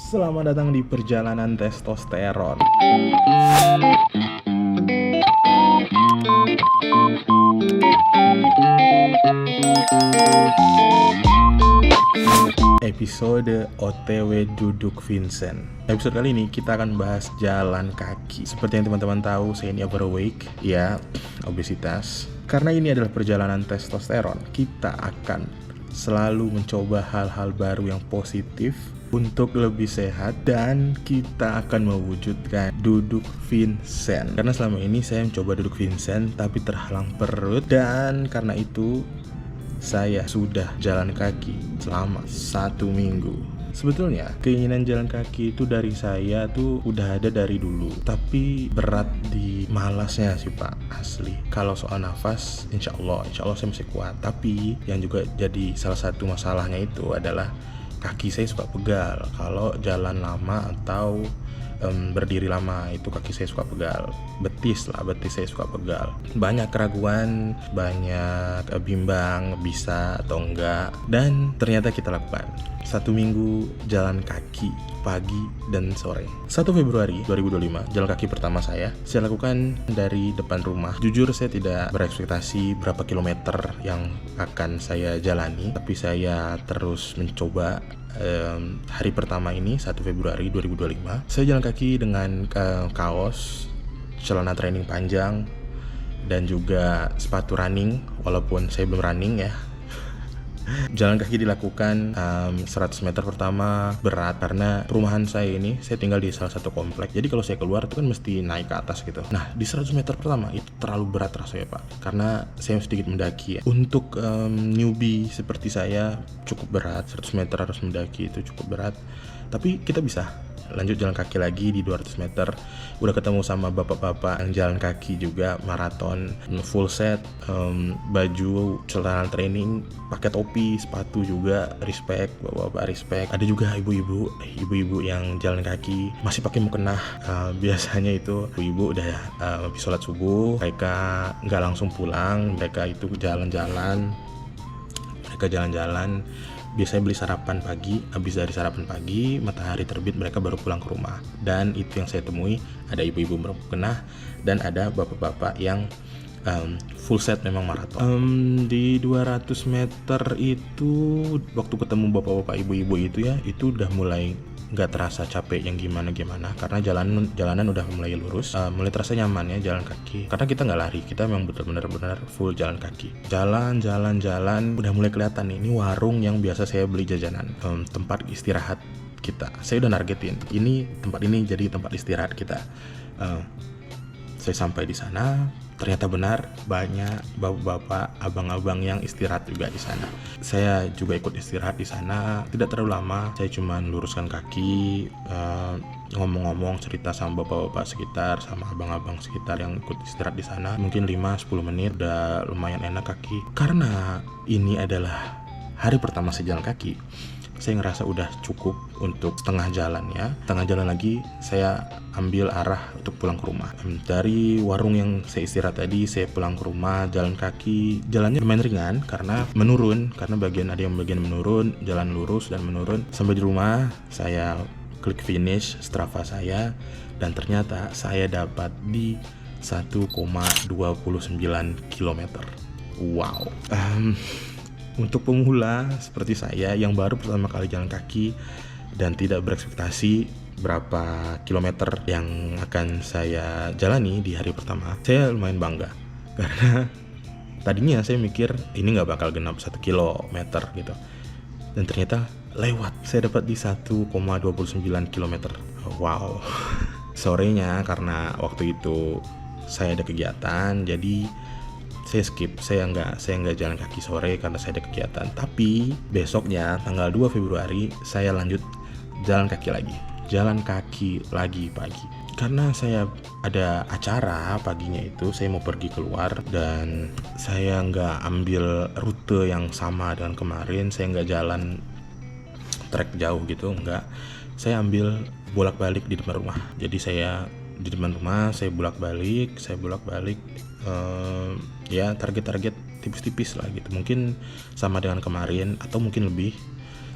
Selamat datang di perjalanan testosteron. Episode OTW Duduk Vincent. Episode kali ini kita akan bahas jalan kaki. Seperti yang teman-teman tahu, saya ini overweight, ya, obesitas. Karena ini adalah perjalanan testosteron, kita akan selalu mencoba hal-hal baru yang positif untuk lebih sehat, dan kita akan mewujudkan duduk Vincent. Karena selama ini saya mencoba duduk Vincent tapi terhalang perut, dan karena itu saya sudah jalan kaki selama 1 minggu. Sebetulnya keinginan jalan kaki itu dari saya tuh udah ada dari dulu, tapi berat di malasnya sih Pak, asli. Kalau soal nafas, insya Allah saya masih kuat. Tapi yang juga jadi salah satu masalahnya itu adalah kaki saya suka pegal. Kalau jalan lama atau berdiri lama itu kaki saya suka pegal. Betis saya suka pegal. Banyak keraguan, banyak bimbang bisa atau enggak, dan ternyata kita lakukan 1 minggu jalan kaki pagi dan sore. 1 Februari 2025, jalan kaki pertama saya lakukan dari depan rumah. Jujur saya tidak berekspektasi berapa kilometer yang akan saya jalani, tapi saya terus mencoba. Hari pertama ini 1 Februari 2025, saya jalan kaki dengan kaos, celana training panjang, dan juga sepatu running, walaupun saya belum running ya. Jalan kaki dilakukan 100 meter pertama berat karena perumahan saya ini, saya tinggal di salah satu komplek. Jadi kalau saya keluar itu kan mesti naik ke atas gitu. Nah di 100 meter pertama itu terlalu berat rasanya Pak, karena saya sedikit mendaki ya. Untuk newbie seperti saya cukup berat, 100 meter harus mendaki itu cukup berat. Tapi kita bisa lanjut jalan kaki lagi di 200 meter. Udah ketemu sama bapak-bapak yang jalan kaki juga maraton, full set, baju, celana training, pakai topi, sepatu juga, respect, bapak-bapak respect. Ada juga ibu-ibu yang jalan kaki masih pakai mukena. Biasanya itu ibu-ibu udah habis sholat subuh, mereka nggak langsung pulang, mereka itu jalan-jalan. Biasanya beli sarapan pagi, habis dari sarapan pagi, matahari terbit, mereka baru pulang ke rumah. Dan itu yang saya temui, ada ibu-ibu bermukena dan ada bapak-bapak yang full set memang maraton. Di 200 meter itu, waktu ketemu bapak-bapak ibu-ibu itu ya, itu udah mulai nggak terasa capek yang gimana-gimana, karena jalanan udah mulai lurus, mulai terasa nyaman ya jalan kaki, karena kita nggak lari, kita memang benar-benar full jalan kaki. Jalan, udah mulai kelihatan nih, ini warung yang biasa saya beli jajanan, tempat istirahat kita. Saya udah nargetin, tempat ini jadi tempat istirahat kita. Saya sampai di sana, ternyata benar banyak bapak-bapak, abang-abang yang istirahat juga di sana. Saya juga ikut istirahat di sana. Tidak terlalu lama, saya cuma luruskan kaki, ngomong-ngomong, cerita sama bapak-bapak sekitar, sama abang-abang sekitar yang ikut istirahat di sana. Mungkin 5-10 menit udah lumayan enak kaki. Karena ini adalah hari pertama saya jalan kaki, saya ngerasa udah cukup untuk setengah jalan lagi saya ambil arah untuk pulang ke rumah. Dari warung yang saya istirahat tadi, saya pulang ke rumah jalan kaki. Jalannya lumayan ringan karena menurun, karena ada yang bagian menurun, jalan lurus dan menurun. Sampai di rumah saya klik finish Strava saya, dan ternyata saya dapat di 1,29 km. Wow. Untuk pemula seperti saya yang baru pertama kali jalan kaki dan tidak berekspektasi berapa kilometer yang akan saya jalani di hari pertama, saya lumayan bangga. Karena tadinya saya mikir ini gak bakal genap 1 kilometer gitu, dan ternyata lewat. Saya dapat di 1,29 km. Wow. Sorenya karena waktu itu saya ada kegiatan, jadi saya skip, saya nggak jalan kaki sore karena saya ada kegiatan. Tapi besoknya tanggal 2 Februari saya lanjut jalan kaki lagi pagi. Karena saya ada acara paginya itu, saya mau pergi keluar dan saya nggak ambil rute yang sama dengan kemarin. Saya nggak jalan trek jauh gitu, nggak. Saya ambil bolak-balik di depan rumah. Jadi saya di depan rumah, saya bolak-balik. Ya target tipis-tipis lah gitu, mungkin sama dengan kemarin atau mungkin lebih.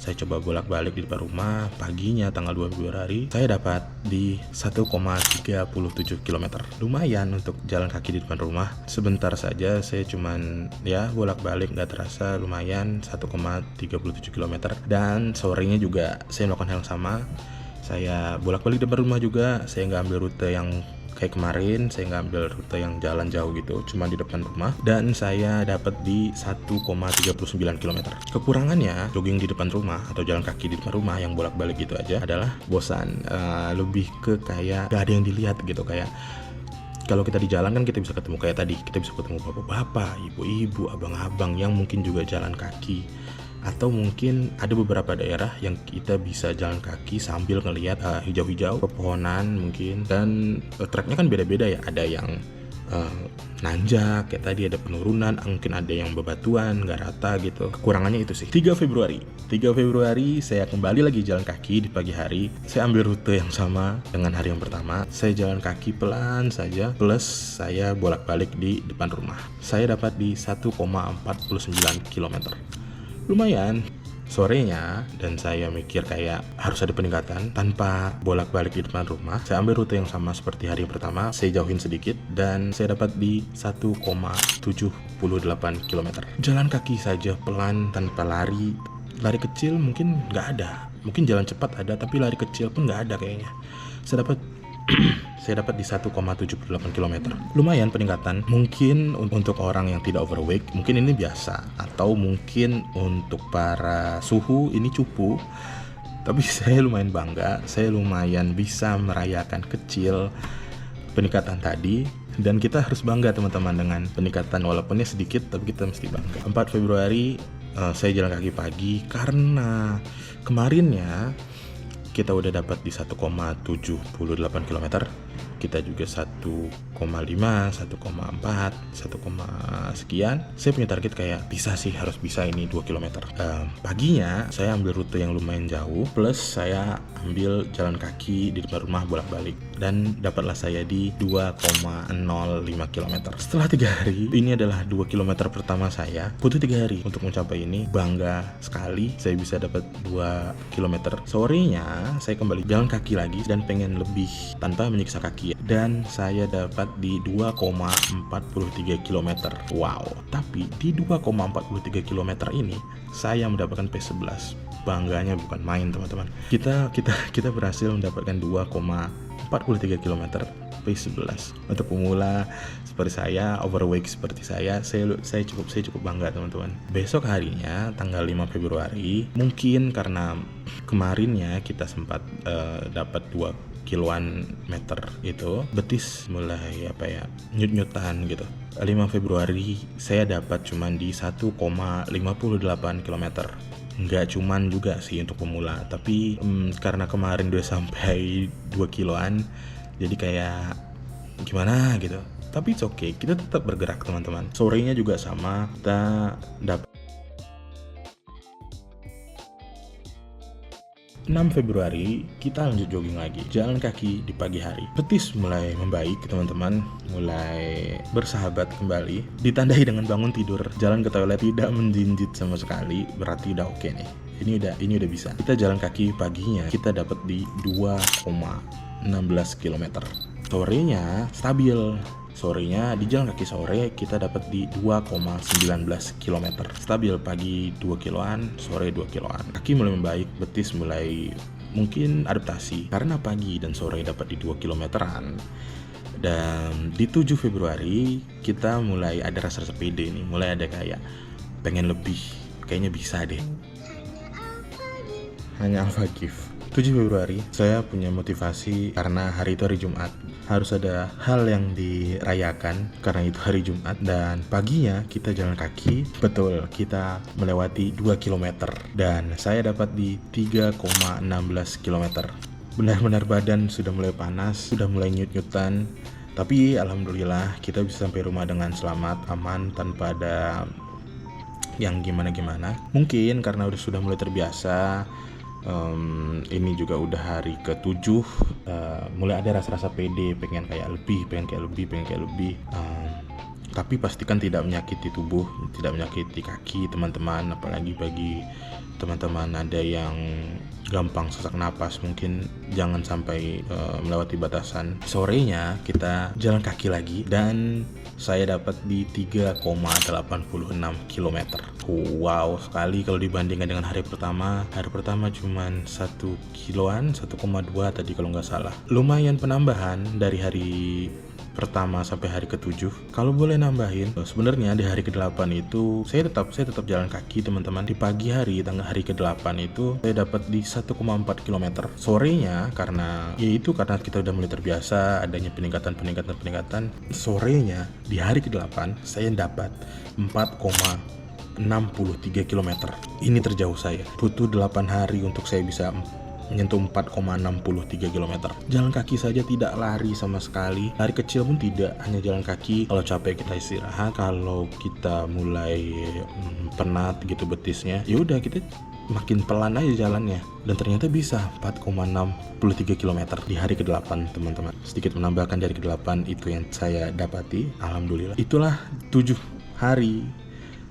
Saya coba bolak-balik di depan rumah. Paginya tanggal 2 Februari saya dapat di 1,37 km. Lumayan untuk jalan kaki di depan rumah. Sebentar saja saya cuman ya bolak-balik, gak terasa lumayan 1,37 km. Dan sorenya juga saya melakukan hal yang sama. Saya bolak-balik di depan rumah juga. Saya nggak ambil rute yang kayak kemarin, saya nggak ambil rute yang jalan jauh gitu, cuma di depan rumah, dan saya dapat di 1,39 km. Kekurangannya jogging di depan rumah atau jalan kaki di depan rumah yang bolak-balik gitu aja adalah bosan. Lebih ke kayak gak ada yang dilihat gitu. Kayak kalau kita di jalan kan kita bisa ketemu kayak tadi, kita bisa ketemu bapak-bapak, ibu-ibu, abang-abang yang mungkin juga jalan kaki. Atau mungkin ada beberapa daerah yang kita bisa jalan kaki sambil ngelihat hijau-hijau, pepohonan mungkin. Dan treknya kan beda-beda ya, ada yang nanjak, kayak tadi ada penurunan, mungkin ada yang bebatuan, gak rata gitu. Kekurangannya itu sih. 3 Februari saya kembali lagi jalan kaki di pagi hari. Saya ambil rute yang sama dengan hari yang pertama. Saya jalan kaki pelan saja, plus saya bolak-balik di depan rumah. Saya dapat di 1,49 km. Lumayan. Sorenya, dan saya mikir kayak harus ada peningkatan tanpa bolak-balik di depan rumah. Saya ambil rute yang sama seperti hari yang pertama, saya jauhin sedikit dan saya dapat di 1,78 km. Jalan kaki saja pelan tanpa lari. Lari kecil mungkin nggak ada, mungkin jalan cepat ada, tapi lari kecil pun nggak ada kayaknya. Saya dapat di 1,78 km. Lumayan peningkatan. Mungkin untuk orang yang tidak overweight mungkin ini biasa, atau mungkin untuk para suhu ini cupu. Tapi saya lumayan bangga, saya lumayan bisa merayakan kecil peningkatan tadi. Dan kita harus bangga teman-teman dengan peningkatan, walaupun sedikit tapi kita mesti bangga. 4 Februari saya jalan kaki pagi karena kemarinnya kita udah dapat di 1,78 km. Kita juga 1,5, 1,4, 1, sekian. Saya punya target kayak harus bisa ini 2 km. Paginya saya ambil rute yang lumayan jauh, plus saya ambil jalan kaki di depan rumah bolak-balik, dan dapatlah saya di 2,05 km. Setelah 3 hari, ini adalah 2 km pertama saya. Butuh 3 hari untuk mencapai ini. Bangga sekali saya bisa dapat 2 km. Sorenya saya kembali jalan kaki lagi dan pengen lebih tanpa menyiksa kaki, dan saya dapat di 2,43 km. Wow. Tapi di 2,43 km ini saya mendapatkan P11. Bangganya bukan main teman-teman. Kita berhasil mendapatkan 2,43 km P11. Untuk pemula seperti saya, overweight seperti saya cukup bangga teman-teman. Besok harinya tanggal 5 Februari, mungkin karena kemarinnya kita sempat dapat 2 kiloan meter itu, betis mulai nyut-nyutan gitu. 5 Februari saya dapat cuman di 1,58 km. Nggak cuman juga sih untuk pemula, tapi karena kemarin udah sampai 2 kiloan, jadi kayak gimana gitu. Tapi it's okay, kita tetap bergerak teman-teman. Sorenya juga sama, kita dapat 6 Februari kita lanjut jogging lagi, jalan kaki di pagi hari. Betis mulai membaik teman-teman, mulai bersahabat kembali. Ditandai dengan bangun tidur, jalan ke toilet tidak menjinjit sama sekali, berarti udah oke nih. Ini udah bisa. Kita jalan kaki paginya, kita dapat di 2,16 km. Sorenya stabil. Sorenya di jalan kaki sore kita dapat di 2,19 km. Stabil, pagi 2 kiloan, sore 2 kiloan. Kaki mulai membaik, betis mulai mungkin adaptasi karena pagi dan sore dapat di 2 kilometeran. Dan di 7 Februari kita mulai ada rasa-rasa pede nih, mulai ada kayak pengen lebih, kayaknya bisa deh. Hanya Alpha Gift. 7 Februari saya punya motivasi karena hari itu hari Jumat. Harus ada hal yang dirayakan karena itu hari Jumat, dan paginya kita jalan kaki. Betul, kita melewati 2 km dan saya dapat di 3,16 km. Benar-benar badan sudah mulai panas, sudah mulai nyut-nyutan. Tapi alhamdulillah kita bisa sampai rumah dengan selamat, aman, tanpa ada yang gimana-gimana. Mungkin karena sudah mulai terbiasa. Ini juga udah hari ke-7, mulai ada rasa-rasa pede, pengen kayak lebih. Tapi pastikan tidak menyakiti tubuh, tidak menyakiti kaki teman-teman. Apalagi bagi teman-teman ada yang gampang sesak napas, mungkin jangan sampai melewati batasan. Sorenya kita jalan kaki lagi dan saya dapat di 3,86 km. Wow sekali kalau dibandingkan dengan hari pertama. Hari pertama cuman 1 kiloan, 1,2 tadi kalau nggak salah. Lumayan penambahan dari hari pertama sampai hari ke-7. Kalau boleh nambahin, sebenarnya di hari ke-8 itu saya tetap jalan kaki teman-teman. Di pagi hari tanggal hari ke-8 itu saya dapat di 1,4 km. Sorenya karena kita udah mulai terbiasa adanya peningkatan. Sorenya di hari ke-8 saya dapat 4,63 km. Ini terjauh saya. Butuh 8 hari untuk saya bisa menyentuh 4,63 km. Jalan kaki saja, tidak lari sama sekali. Lari kecil pun tidak, hanya jalan kaki. Kalau capek kita istirahat, kalau kita mulai penat gitu betisnya, ya udah kita makin pelan aja jalannya. Dan ternyata bisa 4,63 km di hari ke-8 teman-teman. Sedikit menambahkan dari ke-8 itu yang saya dapati. Alhamdulillah. Itulah 7 hari,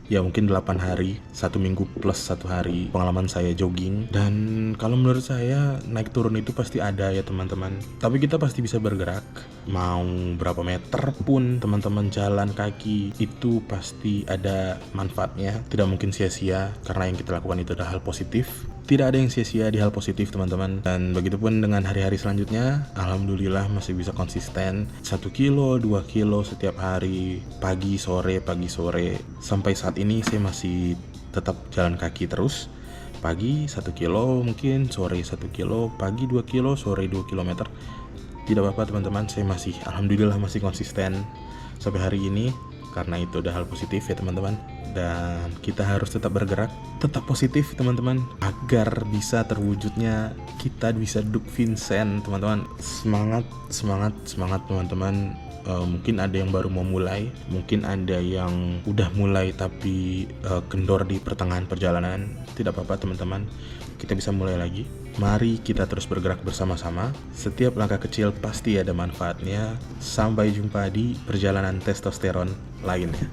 ya mungkin 8 hari, 1 minggu plus 1 hari pengalaman saya jogging. Dan kalau menurut saya naik turun itu pasti ada ya teman-teman. Tapi kita pasti bisa bergerak. Mau berapa meter pun teman-teman jalan kaki itu pasti ada manfaatnya. Tidak mungkin sia-sia karena yang kita lakukan itu adalah hal positif. Tidak ada yang sia-sia di hal positif teman-teman. Dan begitupun dengan hari-hari selanjutnya. Alhamdulillah masih bisa konsisten 1 kilo, 2 kilo setiap hari, pagi sore. Sampai saat ini saya masih tetap jalan kaki terus. Pagi 1 kilo mungkin, sore 1 kilo, pagi 2 kilo, sore 2 km. Tidak apa-apa teman-teman, saya alhamdulillah masih konsisten sampai hari ini. Karena itu udah hal positif ya teman-teman. Dan kita harus tetap bergerak, tetap positif teman-teman, agar bisa terwujudnya kita bisa Duke Vincent teman-teman. Semangat teman-teman. Mungkin ada yang baru mau mulai, mungkin ada yang udah mulai tapi kendor di pertengahan perjalanan. Tidak apa-apa teman-teman, kita bisa mulai lagi. Mari kita terus bergerak bersama-sama. Setiap langkah kecil pasti ada manfaatnya. Sampai jumpa di perjalanan testosteron lainnya.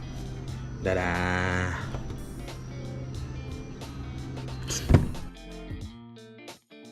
Dadah.